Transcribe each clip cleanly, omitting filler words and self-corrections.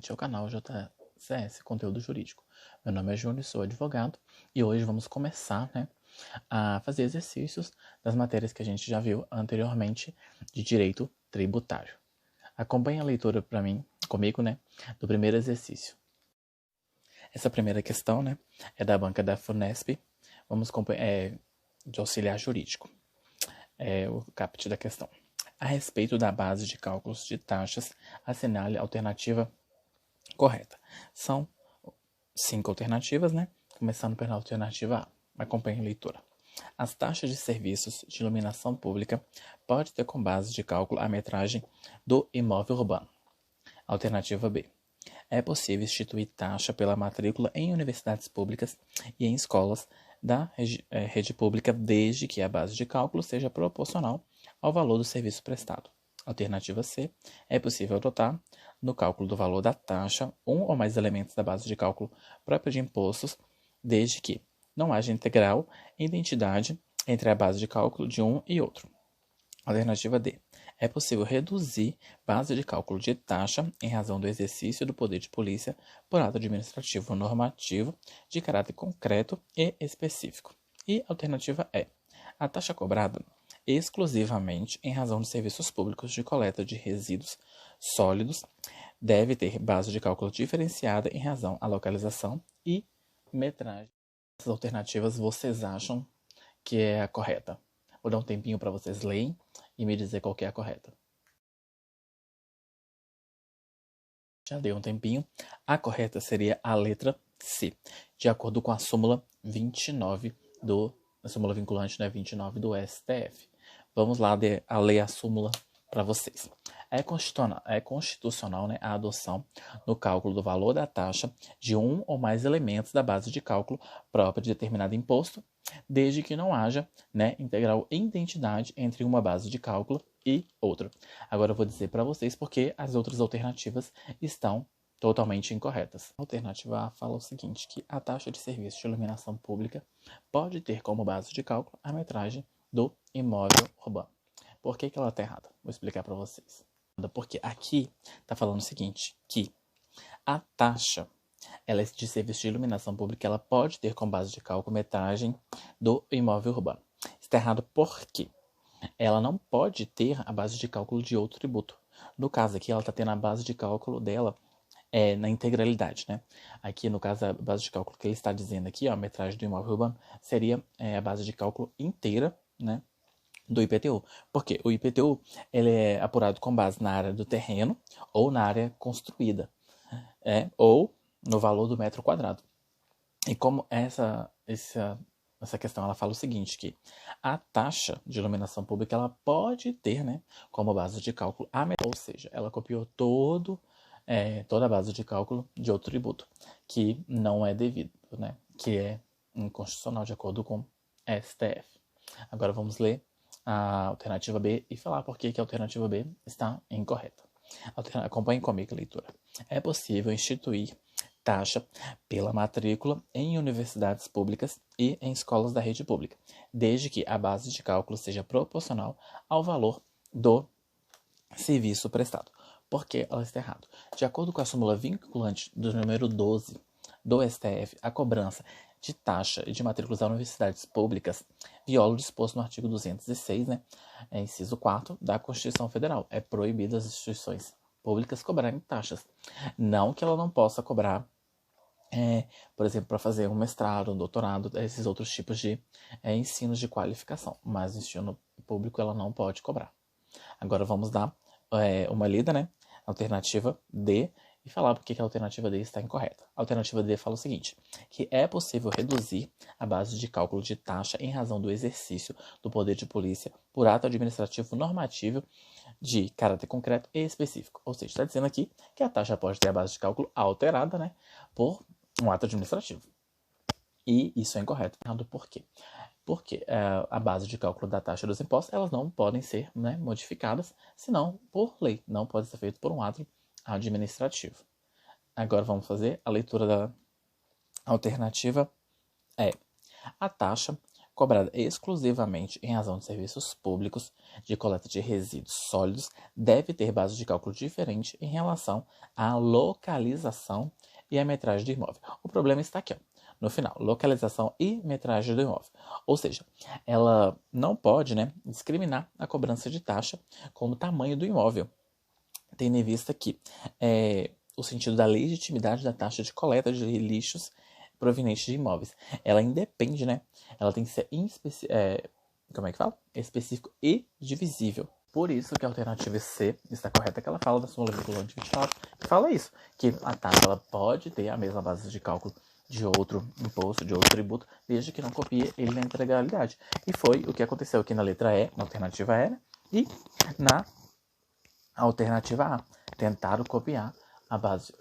novamente ao canal JCS Conteúdo Jurídico. Meu nome é Júnior, sou advogado e hoje vamos começar a fazer exercícios das matérias que a gente já viu anteriormente de direito tributário. Acompanhe a leitura comigo, do primeiro exercício. Essa primeira questão, é da banca da FUNESP. Vamos de auxiliar jurídico. O caput da questão. A respeito da base de cálculos de taxas, assinale a alternativa correta. São 5 alternativas, Começando pela alternativa A. Acompanhe a leitura. As taxas de serviços de iluminação pública podem ter como base de cálculo a metragem do imóvel urbano. Alternativa B. É possível instituir taxa pela matrícula em universidades públicas e em escolas da rede pública, desde que a base de cálculo seja proporcional ao valor do serviço prestado. Alternativa C. É possível adotar, no cálculo do valor da taxa, um ou mais elementos da base de cálculo própria de impostos, desde que não haja integral identidade entre a base de cálculo de um e outro. Alternativa D. É possível reduzir base de cálculo de taxa em razão do exercício do poder de polícia por ato administrativo normativo de caráter concreto e específico. E alternativa E. A taxa cobrada exclusivamente em razão de serviços públicos de coleta de resíduos sólidos deve ter base de cálculo diferenciada em razão à localização e metragem. Essas alternativas vocês acham que é a correta? Vou dar um tempinho para vocês lerem e me dizer qual que é a correta. Já dei um tempinho. A correta seria a letra C, de acordo com a súmula 29 a súmula vinculante 29 do STF. Vamos lá ler a súmula para vocês. É constitucional a adoção no cálculo do valor da taxa de um ou mais elementos da base de cálculo própria de determinado imposto, desde que não haja integral identidade entre uma base de cálculo e outra. Agora eu vou dizer para vocês porque as outras alternativas estão totalmente incorretas. A alternativa A fala o seguinte, que a taxa de serviço de iluminação pública pode ter como base de cálculo a metragem do imóvel urbano. Por que ela está errada? Vou explicar para vocês. Porque aqui está falando o seguinte, que a taxa de serviço de iluminação pública ela pode ter como base de cálculo metragem do imóvel urbano. Está errado porque ela não pode ter a base de cálculo de outro tributo. No caso aqui, ela está tendo a base de cálculo dela na integralidade, Aqui, no caso, a base de cálculo que ele está dizendo aqui, a metragem do imóvel urbano, seria a base de cálculo inteira, do IPTU. Porque o IPTU ele é apurado com base na área do terreno ou na área construída, ou no valor do metro quadrado. E como essa questão ela fala o seguinte, que a taxa de iluminação pública ela pode ter como base de cálculo ou seja, ela copiou toda a base de cálculo de outro tributo, que não é devido, que é inconstitucional de acordo com STF. Agora vamos ler a alternativa B e falar por que a alternativa B está incorreta. Acompanhe comigo a leitura. É possível instituir taxa pela matrícula em universidades públicas e em escolas da rede pública, desde que a base de cálculo seja proporcional ao valor do serviço prestado. Por que ela está errada? De acordo com a súmula vinculante do número 12 do STF, a cobrança de taxa e de matrículas das universidades públicas viola o disposto no artigo 206, inciso 4 da Constituição Federal. É proibido as instituições públicas cobrarem taxas. Não que ela não possa cobrar, por exemplo, para fazer um mestrado, um doutorado, esses outros tipos de ensinos de qualificação, mas o ensino público ela não pode cobrar. Agora vamos dar uma lida, alternativa D, e falar por que a alternativa D está incorreta. A alternativa D fala o seguinte, que é possível reduzir a base de cálculo de taxa em razão do exercício do poder de polícia por ato administrativo normativo de caráter concreto e específico. Ou seja, está dizendo aqui que a taxa pode ter a base de cálculo alterada, por um ato administrativo. E isso é incorreto. Errado por quê? Porque a base de cálculo da taxa dos impostos, elas não podem ser modificadas, senão por lei. Não pode ser feito por um ato administrativo. Agora vamos fazer a leitura da alternativa E. A taxa cobrada exclusivamente em razão de serviços públicos de coleta de resíduos sólidos deve ter base de cálculo diferente em relação à localização e à metragem do imóvel. O problema está aqui, ó, no final, localização e metragem do imóvel. Ou seja, ela não pode, né, discriminar a cobrança de taxa com o tamanho do imóvel, tendo em vista que o sentido da legitimidade da taxa de coleta de lixos provenientes de imóveis. Ela independe, né? Ela tem que ser específico e divisível. Por isso que a alternativa C está correta, que ela fala da súmula vinculante 29, que fala isso, que a taxa ela pode ter a mesma base de cálculo de outro imposto, de outro tributo, desde que não copie ele na integralidade. E foi o que aconteceu aqui na letra E, na alternativa E, né? E na alternativa A. Tentaram copiar a base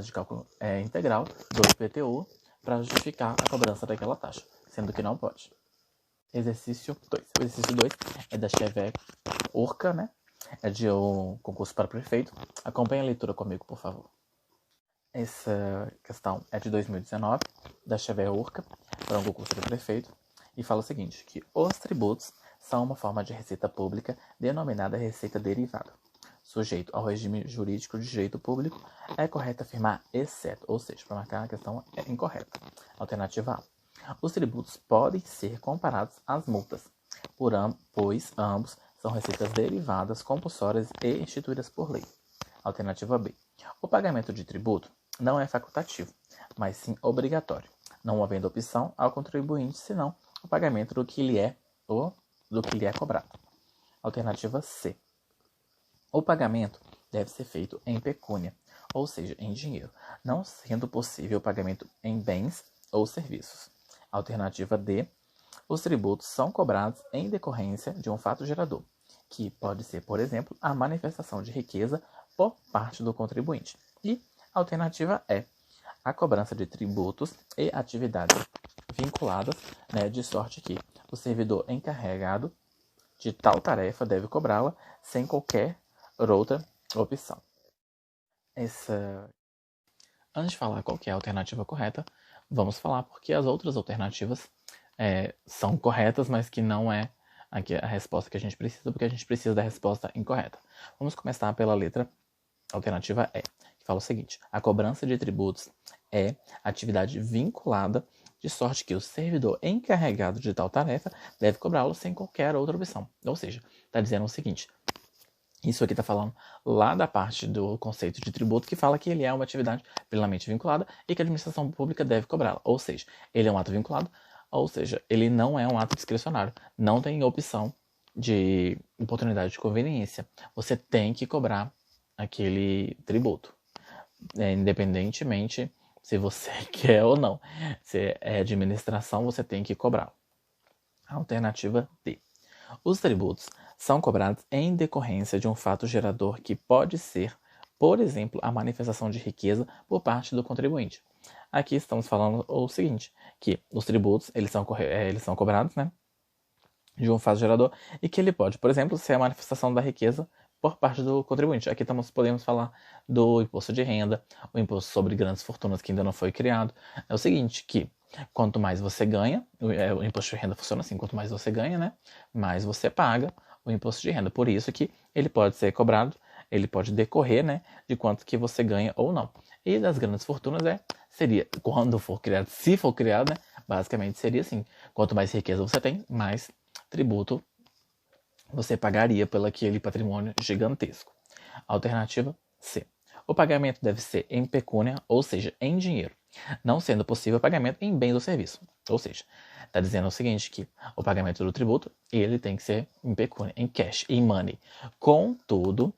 de cálculo integral do IPTU para justificar a cobrança daquela taxa, sendo que não pode. Exercício 2. O exercício 2 é da Xavier Urca, né? É de um concurso para prefeito. Acompanhe a leitura comigo, por favor. Essa questão é de 2019, da Xavier Urca, para um concurso para prefeito, e fala o seguinte, que os tributos são uma forma de receita pública denominada receita derivada. Sujeito ao regime jurídico de direito público, é correto afirmar exceto, ou seja, para marcar a questão é incorreta. Alternativa A. Os tributos podem ser comparados às multas, pois ambos são receitas derivadas, compulsórias e instituídas por lei. Alternativa B. O pagamento de tributo não é facultativo, mas sim obrigatório, não havendo opção ao contribuinte senão o pagamento do que lhe é cobrado. Alternativa C. O pagamento deve ser feito em pecúnia, ou seja, em dinheiro, não sendo possível o pagamento em bens ou serviços. Alternativa D. Os tributos são cobrados em decorrência de um fato gerador, que pode ser, por exemplo, a manifestação de riqueza por parte do contribuinte. E alternativa E. A cobrança de tributos e atividades vinculadas, de sorte que o servidor encarregado de tal tarefa deve cobrá-la sem qualquer outra opção. Antes de falar qual que é a alternativa correta, vamos falar porque as outras alternativas são corretas, mas que não é aqui a resposta que a gente precisa, porque a gente precisa da resposta incorreta. Vamos começar pela letra alternativa E, que fala o seguinte: a cobrança de tributos é atividade vinculada, de sorte que o servidor encarregado de tal tarefa deve cobrá-lo sem qualquer outra opção. Ou seja, está dizendo o seguinte: isso aqui está falando lá da parte do conceito de tributo, que fala que ele é uma atividade plenamente vinculada e que a administração pública deve cobrá-la. Ou seja, ele é um ato vinculado, ou seja, ele não é um ato discricionário. Não tem opção de oportunidade de conveniência. Você tem que cobrar aquele tributo, independentemente se você quer ou não. Se é administração, você tem que cobrar. Alternativa D. Os tributos são cobrados em decorrência de um fato gerador que pode ser, por exemplo, a manifestação de riqueza por parte do contribuinte. Aqui estamos falando o seguinte, que os tributos eles são cobrados, de um fato gerador e que ele pode, por exemplo, ser a manifestação da riqueza por parte do contribuinte. Aqui podemos falar do imposto de renda, o imposto sobre grandes fortunas que ainda não foi criado. É o seguinte, que quanto mais você ganha, o imposto de renda funciona assim, quanto mais você ganha, mais você paga o imposto de renda. Por isso que ele pode ser cobrado, ele pode decorrer, de quanto que você ganha ou não. E das grandes fortunas seria, quando for criado, se for criado, basicamente seria assim, quanto mais riqueza você tem, mais tributo você pagaria pelo aquele patrimônio gigantesco. Alternativa C. O pagamento deve ser em pecúnia, ou seja, em dinheiro, não sendo possível o pagamento em bens ou serviço. Ou seja, está dizendo o seguinte, que o pagamento do tributo ele tem que ser em pecúnia, em cash, em money. Contudo,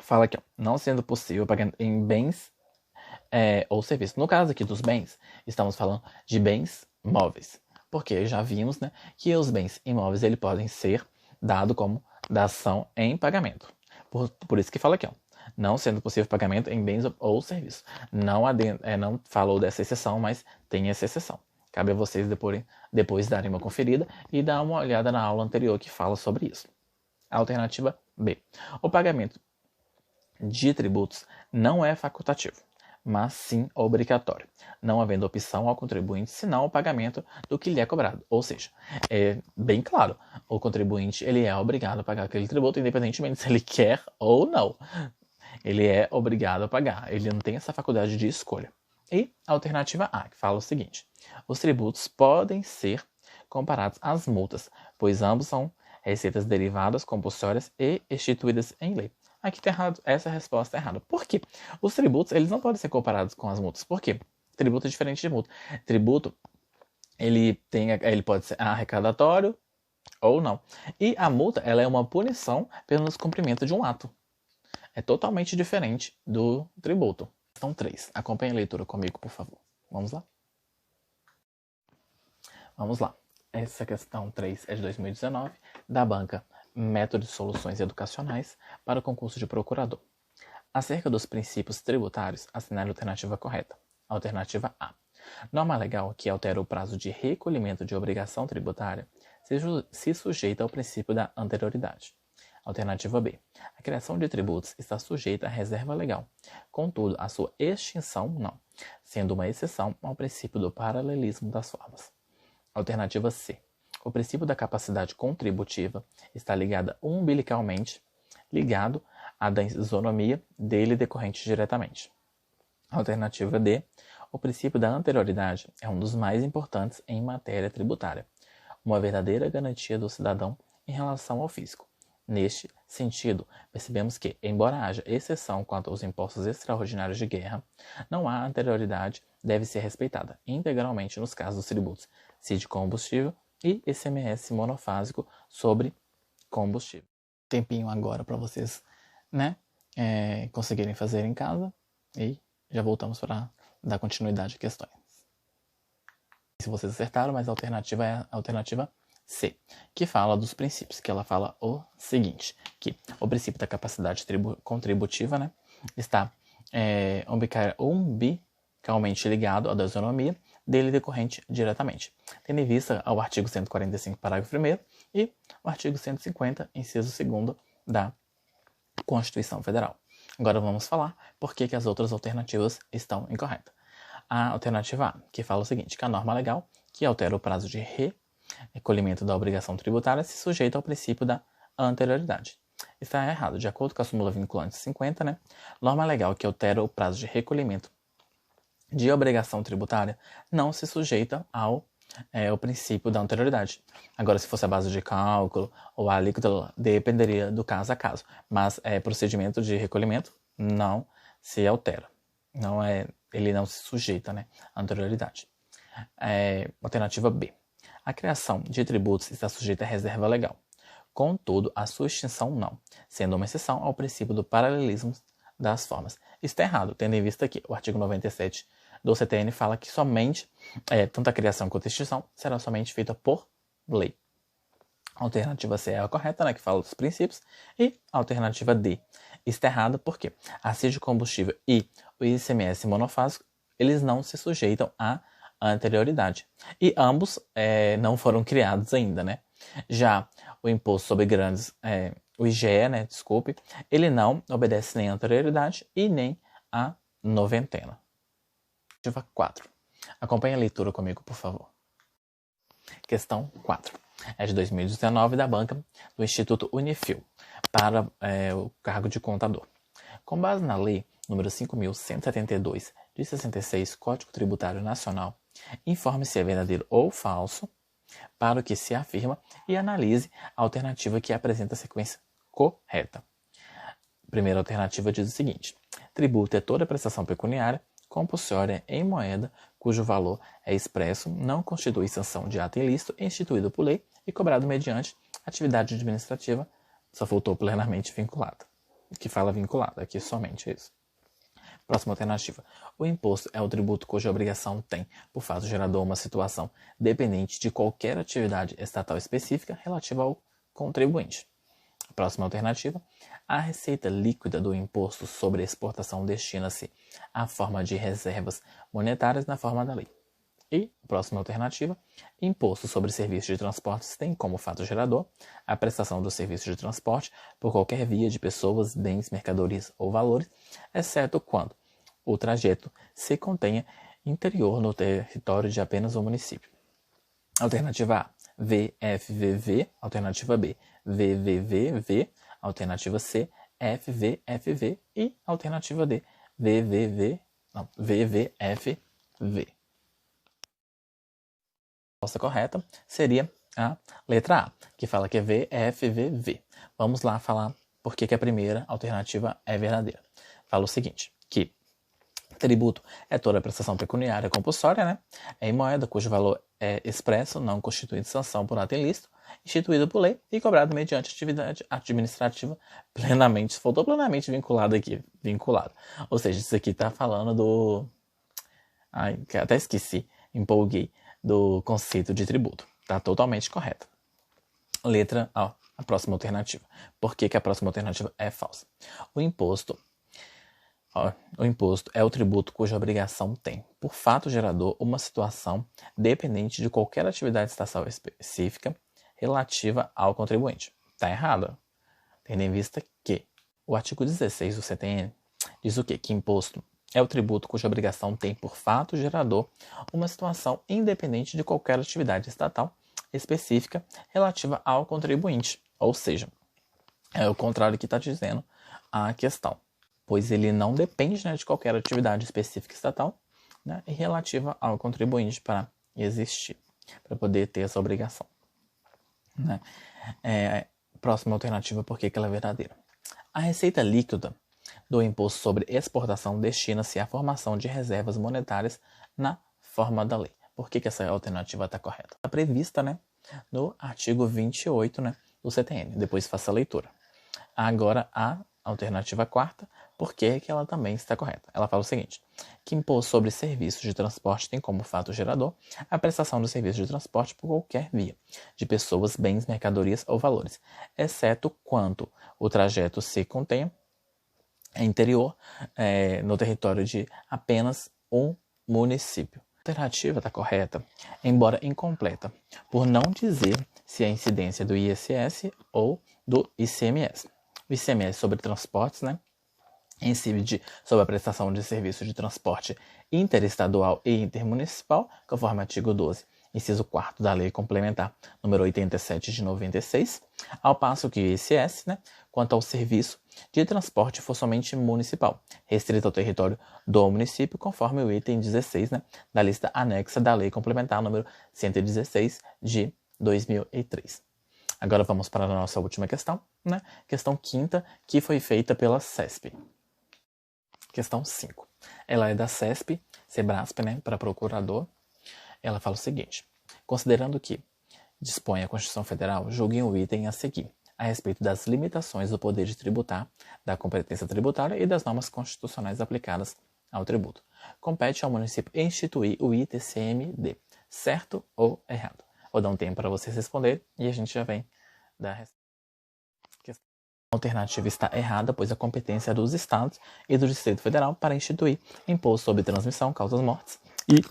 fala aqui, não sendo possível o pagamento em bens ou serviços. No caso aqui dos bens, estamos falando de bens móveis, porque já vimos que os bens imóveis ele podem ser dado como dação em pagamento. Por isso que fala aqui, não sendo possível pagamento em bens ou serviços. Não falou dessa exceção, mas tem essa exceção. Cabe a vocês depois darem uma conferida e dar uma olhada na aula anterior que fala sobre isso. Alternativa B. O pagamento de tributos não é facultativo, mas sim obrigatório, não havendo opção ao contribuinte senão o pagamento do que lhe é cobrado. Ou seja, é bem claro, o contribuinte ele é obrigado a pagar aquele tributo, independentemente se ele quer ou não. Ele é obrigado a pagar, ele não tem essa faculdade de escolha. E a alternativa A, que fala o seguinte: os tributos podem ser comparados às multas, pois ambos são receitas derivadas, compulsórias e instituídas em lei. Aqui está errado, essa resposta é errada. Por quê? Os tributos eles não podem ser comparados com as multas. Por quê? Tributo é diferente de multa. Tributo ele pode ser arrecadatório ou não. E a multa ela é uma punição pelo descumprimento de um ato. É totalmente diferente do tributo. Questão 3. Acompanhe a leitura comigo, por favor. Vamos lá? Vamos lá. Essa questão 3 é de 2019, da banca Método de Soluções Educacionais para o concurso de procurador. Acerca dos princípios tributários, assinale a alternativa correta. Alternativa A. Norma legal que altera o prazo de recolhimento de obrigação tributária se sujeita ao princípio da anterioridade. Alternativa B. A criação de tributos está sujeita à reserva legal. Contudo, a sua extinção não, sendo uma exceção ao princípio do paralelismo das formas. Alternativa C. O princípio da capacidade contributiva está umbilicalmente ligado à da isonomia dele decorrente diretamente. Alternativa D. O princípio da anterioridade é um dos mais importantes em matéria tributária, uma verdadeira garantia do cidadão em relação ao fisco. Neste sentido, percebemos que, embora haja exceção quanto aos impostos extraordinários de guerra, não há anterioridade deve ser respeitada integralmente nos casos dos tributos CID combustível e ICMS monofásico sobre combustível. Tempinho agora para vocês, conseguirem fazer em casa e já voltamos para dar continuidade a questões. Se vocês acertaram, mas a alternativa é a alternativa C, que fala dos princípios, que ela fala o seguinte, que o princípio da capacidade contributiva está umbilicalmente ligado à da isonomia dele decorrente diretamente, tendo em vista ao artigo 145, parágrafo 1º, e o artigo 150, inciso 2º da Constituição Federal. Agora vamos falar por que as outras alternativas estão incorretas. A alternativa A, que fala o seguinte, que a norma legal, que altera o prazo de recolhimento da obrigação tributária, se sujeita ao princípio da anterioridade. Está errado. De acordo com a súmula vinculante 50, norma legal que altera o prazo de recolhimento de obrigação tributária não se sujeita ao princípio da anterioridade. Agora, se fosse a base de cálculo ou a alíquota, dependeria do caso a caso. Mas procedimento de recolhimento não se altera. Ele não se sujeita à anterioridade. Alternativa B. A criação de tributos está sujeita à reserva legal. Contudo, a sua extinção não, sendo uma exceção ao princípio do paralelismo das formas. Está errado, tendo em vista que o artigo 97 do CTN fala que somente, tanto a criação quanto a extinção, será somente feita por lei. A alternativa C é a correta, que fala dos princípios, e a alternativa D está errada porque a CID de combustível e o ICMS monofásico, eles não se sujeitam à anterioridade. E ambos não foram criados ainda, Já o imposto sobre grandes, o IGE, ele não obedece nem à anterioridade e nem à noventena. Alternativa 4. Acompanhe a leitura comigo, por favor. Questão 4. É de 2019 da banca do Instituto Unifil para o cargo de contador. Com base na lei número 5.172 de 66, Código Tributário Nacional, informe se é verdadeiro ou falso para o que se afirma e analise a alternativa que apresenta a sequência correta. A primeira alternativa diz o seguinte: tributo é toda prestação pecuniária compulsória em moeda cujo valor é expresso, não constitui sanção de ato ilícito instituído por lei e cobrado mediante atividade administrativa, só faltou plenamente vinculada. Que fala vinculada, aqui somente isso. Próxima alternativa. O imposto é o tributo cuja obrigação tem, por fato gerador, uma situação dependente de qualquer atividade estatal específica relativa ao contribuinte. Próxima alternativa. A receita líquida do imposto sobre exportação destina-se à forma de reservas monetárias na forma da lei. E, próxima alternativa, imposto sobre serviços de transportes tem como fato gerador a prestação do serviço de transporte por qualquer via de pessoas, bens, mercadorias ou valores, exceto quando o trajeto se contenha interior no território de apenas um município. Alternativa A, VFVV. Alternativa B, VVVV. Alternativa C, FVFV. E alternativa D, VVFV. A resposta correta seria a letra A, que fala que é VFVV. Vamos lá falar por que a primeira alternativa é verdadeira. Fala o seguinte, que tributo é toda prestação pecuniária compulsória, né? Em moeda cujo valor é expresso, não constituído sanção por ato ilícito, instituído por lei e cobrado mediante atividade administrativa plenamente, faltou plenamente vinculado aqui, vinculado. Ou seja, isso aqui tá falando do... Ai, até esqueci, empolguei, do conceito de tributo. Tá totalmente correto. Letra A, a próxima alternativa. Por que a próxima alternativa é falsa? O imposto é o tributo cuja obrigação tem, por fato gerador, uma situação dependente de qualquer atividade estatal específica relativa ao contribuinte. Está errado, tendo em vista que o artigo 16 do CTN diz o quê? Que imposto é o tributo cuja obrigação tem, por fato gerador, uma situação independente de qualquer atividade estatal específica relativa ao contribuinte. Ou seja, é o contrário que está dizendo a questão, pois ele não depende, né, de qualquer atividade específica estatal, né, e relativa ao contribuinte para existir, para poder ter essa obrigação. Né? Próxima alternativa, por que ela é verdadeira? A receita líquida do imposto sobre exportação destina-se à formação de reservas monetárias na forma da lei. Por que essa alternativa está correta? Está prevista, né, no artigo 28, né, do CTN. Depois faça a leitura. Agora, a alternativa quarta, por que ela também está correta? Ela fala o seguinte, que imposto sobre serviços de transporte tem como fato gerador a prestação de serviços de transporte por qualquer via, de pessoas, bens, mercadorias ou valores, exceto quanto o trajeto se contenha interior no território de apenas um município. A alternativa está correta, embora incompleta, por não dizer se é incidência do ISS ou do ICMS. O ICMS sobre transportes, né? Incide sobre a prestação de serviço de transporte interestadual e intermunicipal, conforme o artigo 12, inciso 4º da Lei Complementar número 87 de 96, ao passo que o ICS, né, quanto ao serviço de transporte for somente municipal, restrito ao território do município, conforme o item 16, né, da lista anexa da Lei Complementar número 116 de 2003. Agora vamos para a nossa última questão, né? Questão 5ª, que foi feita pela CESP. Questão 5. Ela é da CESP, Sebrasp, né, para procurador. Ela fala o seguinte, considerando que dispõe a Constituição Federal, julguem o item a seguir, a respeito das limitações do poder de tributar, da competência tributária e das normas constitucionais aplicadas ao tributo. Compete ao município instituir o ITCMD, certo ou errado? Vou dar um tempo para vocês responderem e a gente já vem da resposta. A alternativa está errada, pois a competência é dos estados e do Distrito Federal para instituir imposto sobre transmissão, causas mortes e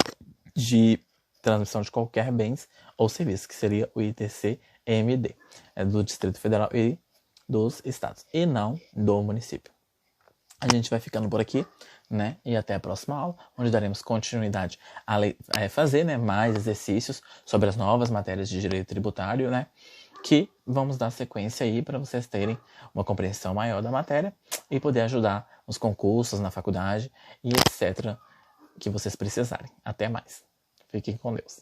de transmissão de qualquer bens ou serviços, que seria o ITCMD, do Distrito Federal e dos estados, e não do município. A gente vai ficando por aqui, né? E até a próxima aula, onde daremos continuidade a fazer, né, mais exercícios sobre as novas matérias de direito tributário, né? Que vamos dar sequência aí para vocês terem uma compreensão maior da matéria e poder ajudar nos concursos, na faculdade e etc. que vocês precisarem. Até mais. Fiquem com Deus.